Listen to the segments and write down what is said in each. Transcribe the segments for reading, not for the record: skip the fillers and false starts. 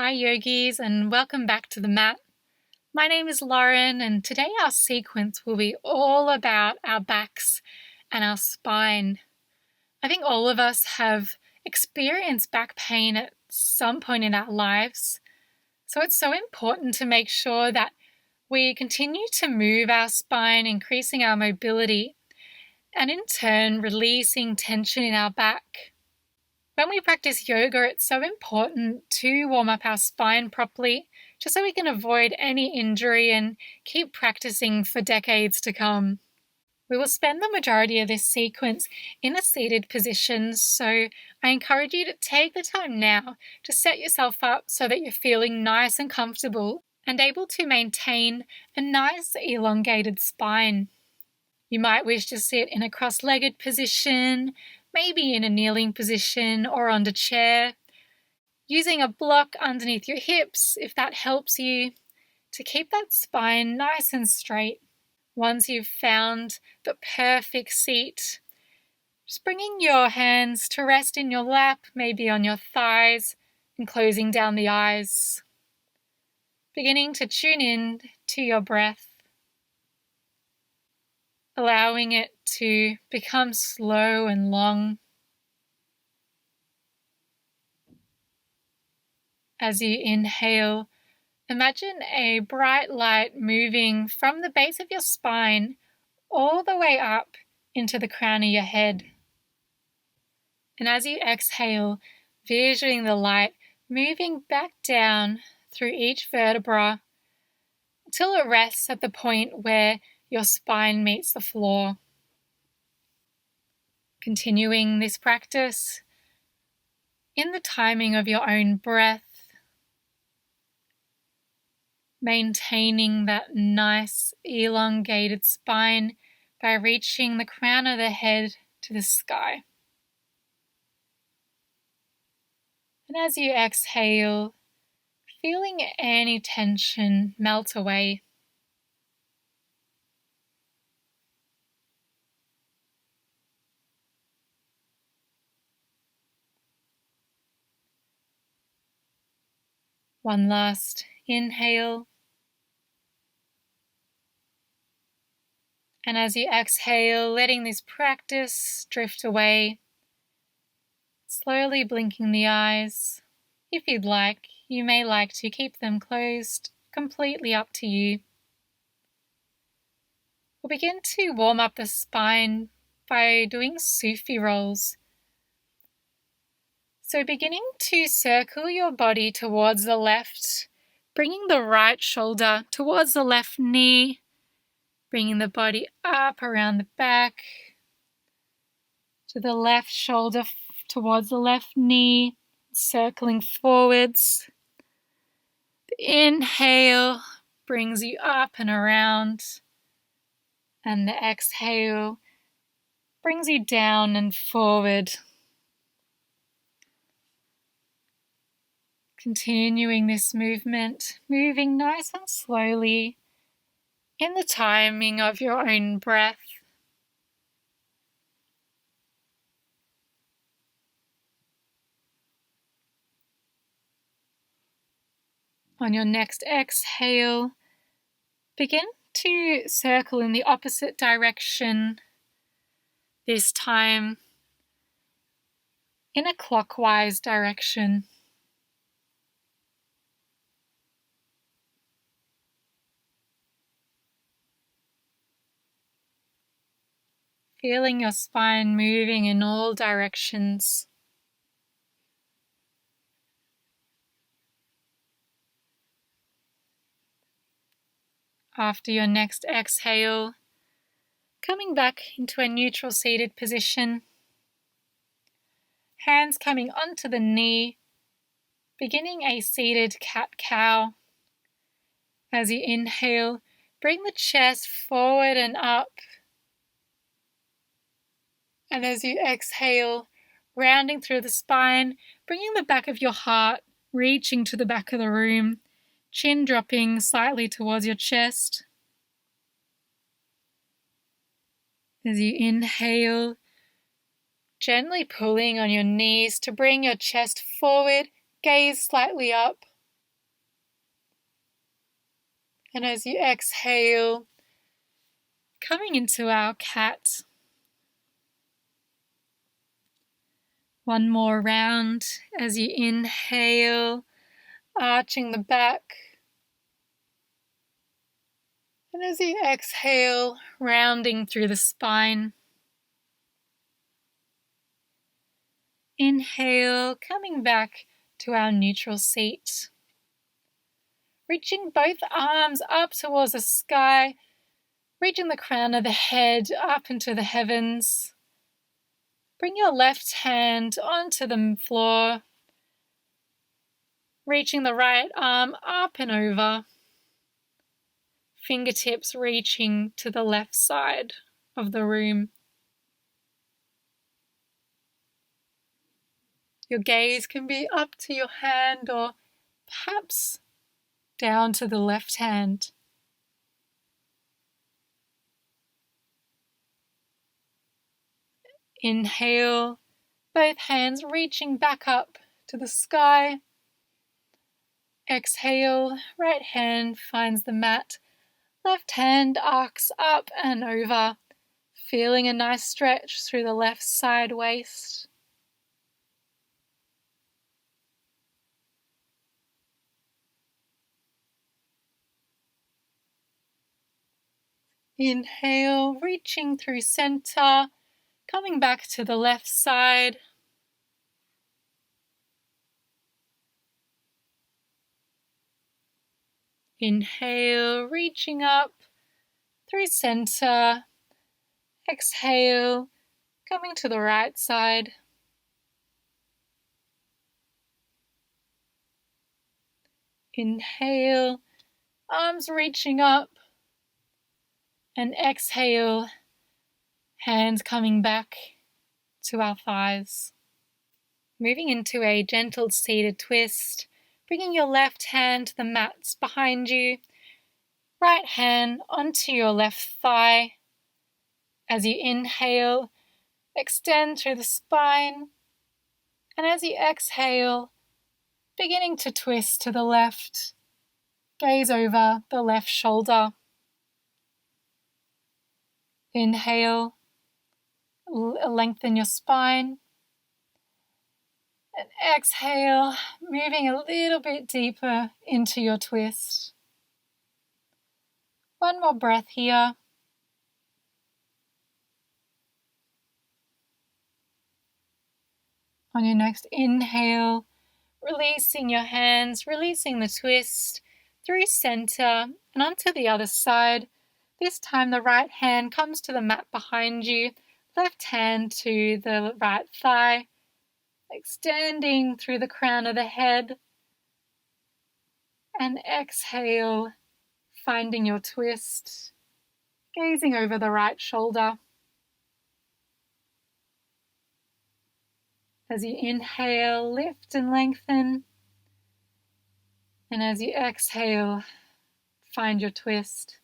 Hi yogis, and welcome back to the mat. My name is Lauren, and today our sequence will be all about our backs and our spine. I think all of us have experienced back pain at some point in our lives, so it's so important to make sure that we continue to move our spine, increasing our mobility, and in turn releasing tension in our back. When we practice yoga, it's so important to warm up our spine properly, just so we can avoid any injury and keep practicing for decades to come. We will spend the majority of this sequence in a seated position, so I encourage you to take the time now to set yourself up so that you're feeling nice and comfortable and able to maintain a nice elongated spine. You might wish to sit in a cross-legged position, maybe in a kneeling position or on the chair, using a block underneath your hips if that helps you to keep that spine nice and straight. Once you've found the perfect seat, just bringing your hands to rest in your lap, maybe on your thighs, and closing down the eyes. Beginning to tune in to your breath, allowing it to become slow and long. As you inhale, imagine a bright light moving from the base of your spine all the way up into the crown of your head. And as you exhale, visualizing the light moving back down through each vertebra until it rests at the point where your spine meets the floor. Continuing this practice in the timing of your own breath, maintaining that nice elongated spine by reaching the crown of the head to the sky. And as you exhale, feeling any tension melt away. One last inhale. And as you exhale, letting this practice drift away, slowly blinking the eyes. If you'd like, you may like to keep them closed, completely up to you. We'll begin to warm up the spine by doing Sufi rolls. So beginning to circle your body towards the left, bringing the right shoulder towards the left knee, bringing the body up around the back, to the left shoulder towards the left knee, circling forwards. The inhale brings you up and around, and the exhale brings you down and forward. Continuing this movement, moving nice and slowly in the timing of your own breath. On your next exhale, begin to circle in the opposite direction, this time in a clockwise direction. Feeling your spine moving in all directions. After your next exhale, coming back into a neutral seated position. Hands coming onto the knee, beginning a seated cat-cow. As you inhale, bring the chest forward and up. And as you exhale, rounding through the spine, bringing the back of your heart, reaching to the back of the room, chin dropping slightly towards your chest. As you inhale, gently pulling on your knees to bring your chest forward, gaze slightly up. And as you exhale, coming into our cat. One more round as you inhale, arching the back. And as you exhale, rounding through the spine. Inhale, coming back to our neutral seat. Reaching both arms up towards the sky, reaching the crown of the head up into the heavens. Bring your left hand onto the floor, reaching the right arm up and over. Fingertips reaching to the left side of the room. Your gaze can be up to your hand or perhaps down to the left hand. Inhale, both hands reaching back up to the sky. Exhale, right hand finds the mat. Left hand arcs up and over, feeling a nice stretch through the left side waist. Inhale, reaching through center, coming back to the left side. Inhale, reaching up through center. Exhale, coming to the right side. Inhale, arms reaching up. And exhale, hands coming back to our thighs. Moving into a gentle seated twist, bringing your left hand to the mats behind you, right hand onto your left thigh. As you inhale, extend through the spine, and as you exhale, beginning to twist to the left, gaze over the left shoulder. Inhale, lengthen your spine. And exhale, moving a little bit deeper into your twist. One more breath here. On your next inhale, releasing your hands, releasing the twist through center and onto the other side. This time the right hand comes to the mat behind you, left hand to the right thigh, extending through the crown of the head. And exhale, finding your twist, gazing over the right shoulder. As you inhale, lift and lengthen. And as you exhale, find your twist.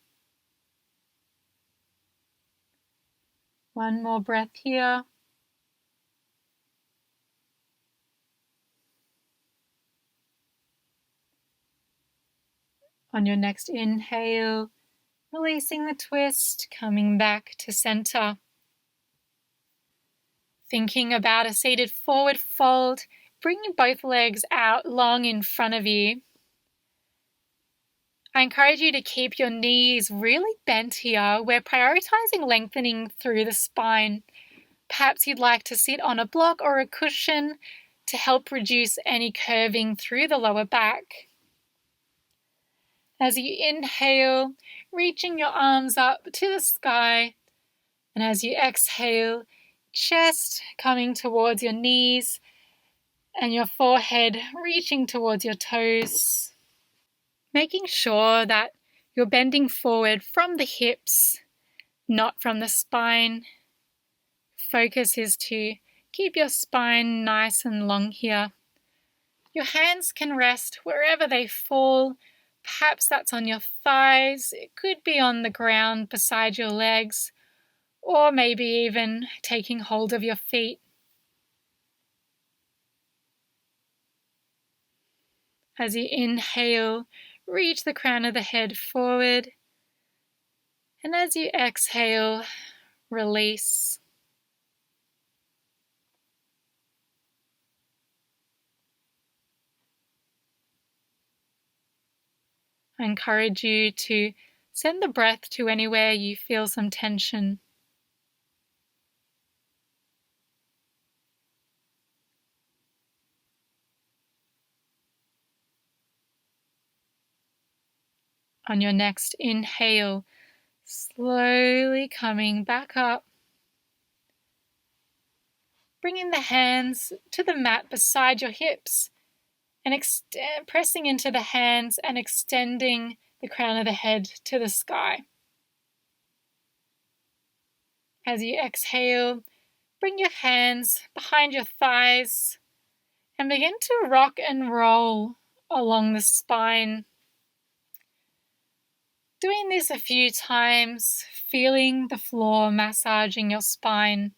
One more breath here. On your next inhale, releasing the twist, coming back to center. Thinking about a seated forward fold, bringing both legs out long in front of you. I encourage you to keep your knees really bent here. We're prioritizing lengthening through the spine. Perhaps you'd like to sit on a block or a cushion to help reduce any curving through the lower back. As you inhale, reaching your arms up to the sky, and as you exhale, chest coming towards your knees and your forehead reaching towards your toes. Making sure that you're bending forward from the hips, not from the spine. Focus is to keep your spine nice and long here. Your hands can rest wherever they fall. Perhaps that's on your thighs. It could be on the ground beside your legs, or maybe even taking hold of your feet. As you inhale, reach the crown of the head forward. And as you exhale, release. I encourage you to send the breath to anywhere you feel some tension. On your next inhale, slowly coming back up, bringing the hands to the mat beside your hips and pressing into the hands and extending the crown of the head to the sky. As you exhale, bring your hands behind your thighs and begin to rock and roll along the spine. Doing this a few times, feeling the floor massaging your spine,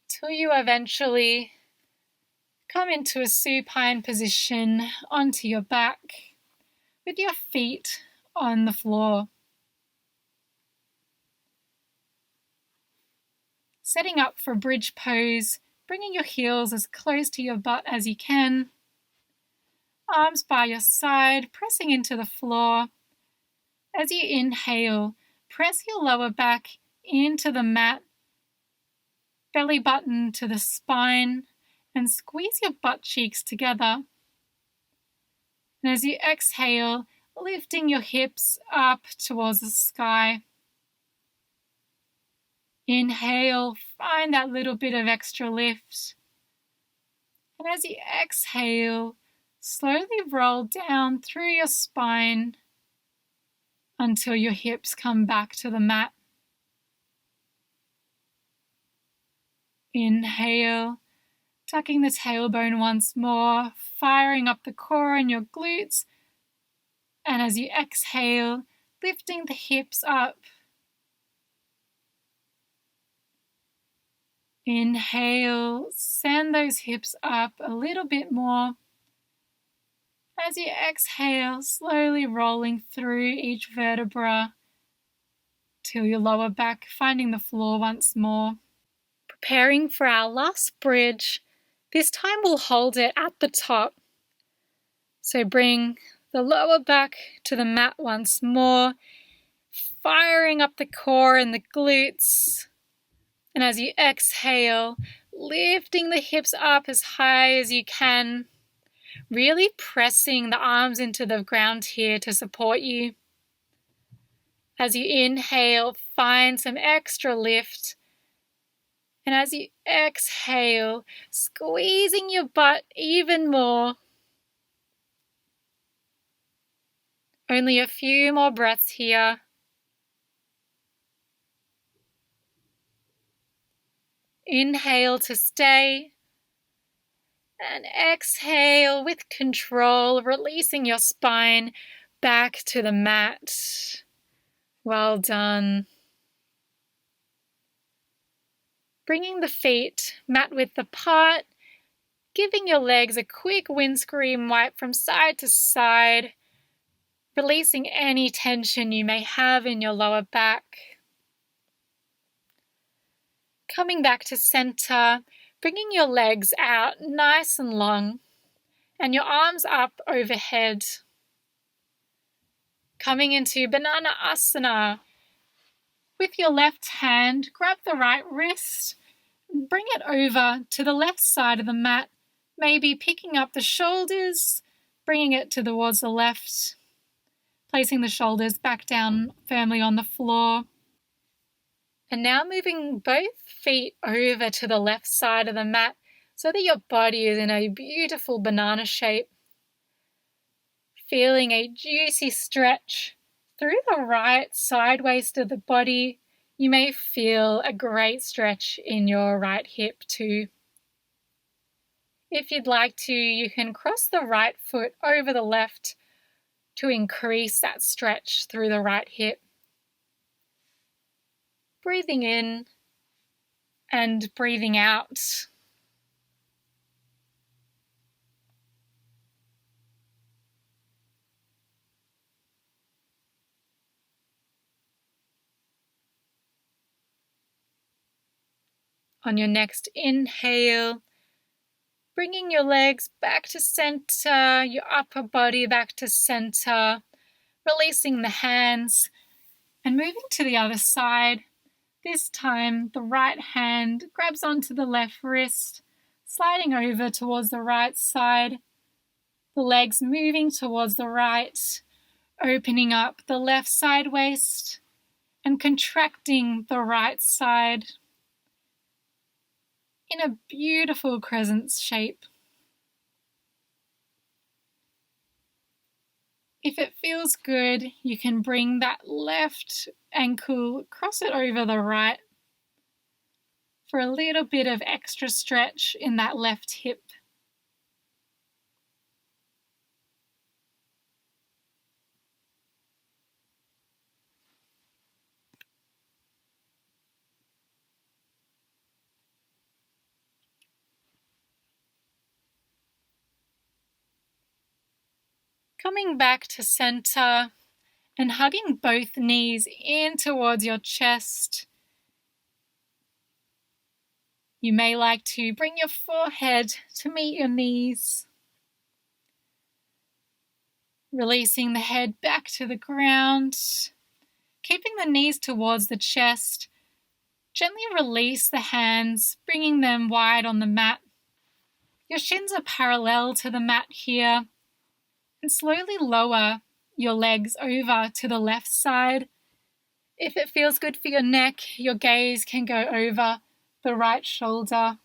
till you eventually come into a supine position onto your back with your feet on the floor. Setting up for bridge pose, bringing your heels as close to your butt as you can. Arms by your side, pressing into the floor. As you inhale, press your lower back into the mat, belly button to the spine, and squeeze your butt cheeks together. And as you exhale, lifting your hips up towards the sky. Inhale, find that little bit of extra lift. And as you exhale, slowly roll down through your spine until your hips come back to the mat. Inhale, tucking the tailbone once more, firing up the core and your glutes. And as you exhale, lifting the hips up. Inhale, send those hips up a little bit more. As you exhale, slowly rolling through each vertebra till your lower back finding the floor once more. Preparing for our last bridge. This time we'll hold it at the top. So bring the lower back to the mat once more, firing up the core and the glutes. And as you exhale, lifting the hips up as high as you can, really pressing the arms into the ground here to support you. As you inhale, find some extra lift. And as you exhale, squeezing your butt even more. Only a few more breaths here. Inhale to stay. And exhale with control, releasing your spine back to the mat. Well done. Bringing the feet mat width apart, giving your legs a quick windscreen wipe from side to side, releasing any tension you may have in your lower back. Coming back to center, bringing your legs out nice and long, and your arms up overhead. Coming into Banana Asana. With your left hand, grab the right wrist, and bring it over to the left side of the mat, maybe picking up the shoulders, bringing it towards the left, placing the shoulders back down firmly on the floor. And now moving both feet over to the left side of the mat so that your body is in a beautiful banana shape. Feeling a juicy stretch through the right side waist of the body. You may feel a great stretch in your right hip too. If you'd like to, you can cross the right foot over the left to increase that stretch through the right hip. Breathing in and breathing out. On your next inhale, bringing your legs back to center, your upper body back to center, releasing the hands and moving to the other side. This time, the right hand grabs onto the left wrist, sliding over towards the right side, the legs moving towards the right, opening up the left side waist and contracting the right side in a beautiful crescent shape. If it feels good, you can bring that left ankle, cross it over the right for a little bit of extra stretch in that left hip. Coming back to center and hugging both knees in towards your chest. You may like to bring your forehead to meet your knees. Releasing the head back to the ground. Keeping the knees towards the chest. Gently release the hands, bringing them wide on the mat. Your shins are parallel to the mat here. And slowly lower your legs over to the left side. If it feels good for your neck, your gaze can go over the right shoulder.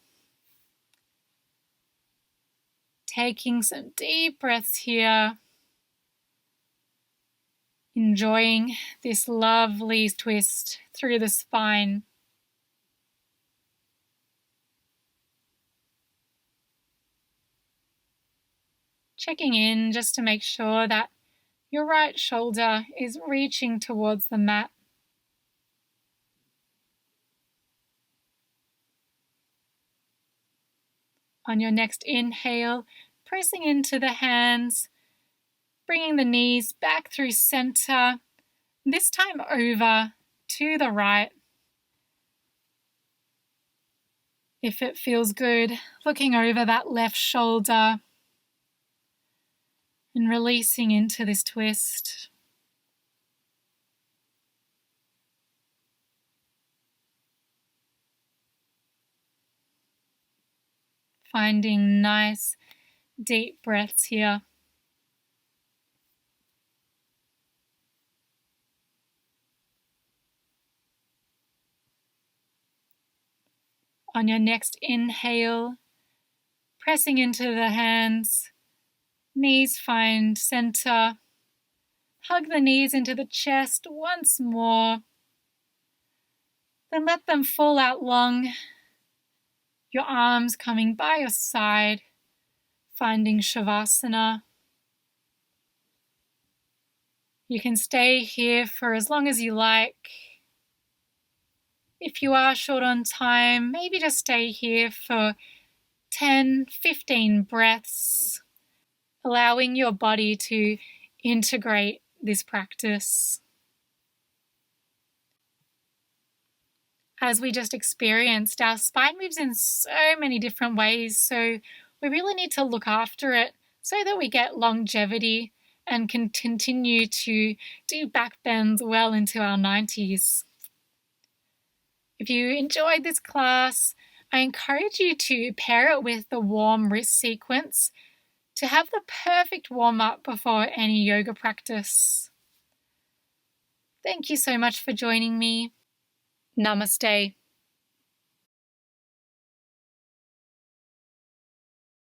Taking some deep breaths here. Enjoying this lovely twist through the spine. Checking in just to make sure that your right shoulder is reaching towards the mat. On your next inhale, pressing into the hands, bringing the knees back through center, this time over to the right. If it feels good, looking over that left shoulder and releasing into this twist. Finding nice deep breaths here. On your next inhale, pressing into the hands, knees find center. Hug the knees into the chest once more. Then let them fall out long. Your arms coming by your side, finding Shavasana. You can stay here for as long as you like. If you are short on time, maybe just stay here for 10, 15 breaths, allowing your body to integrate this practice. As we just experienced, our spine moves in so many different ways, so we really need to look after it so that we get longevity and can continue to do back bends well into our 90s. If you enjoyed this class, I encourage you to pair it with the warm wrist sequence to have the perfect warm-up before any yoga practice. Thank you so much for joining me. Namaste.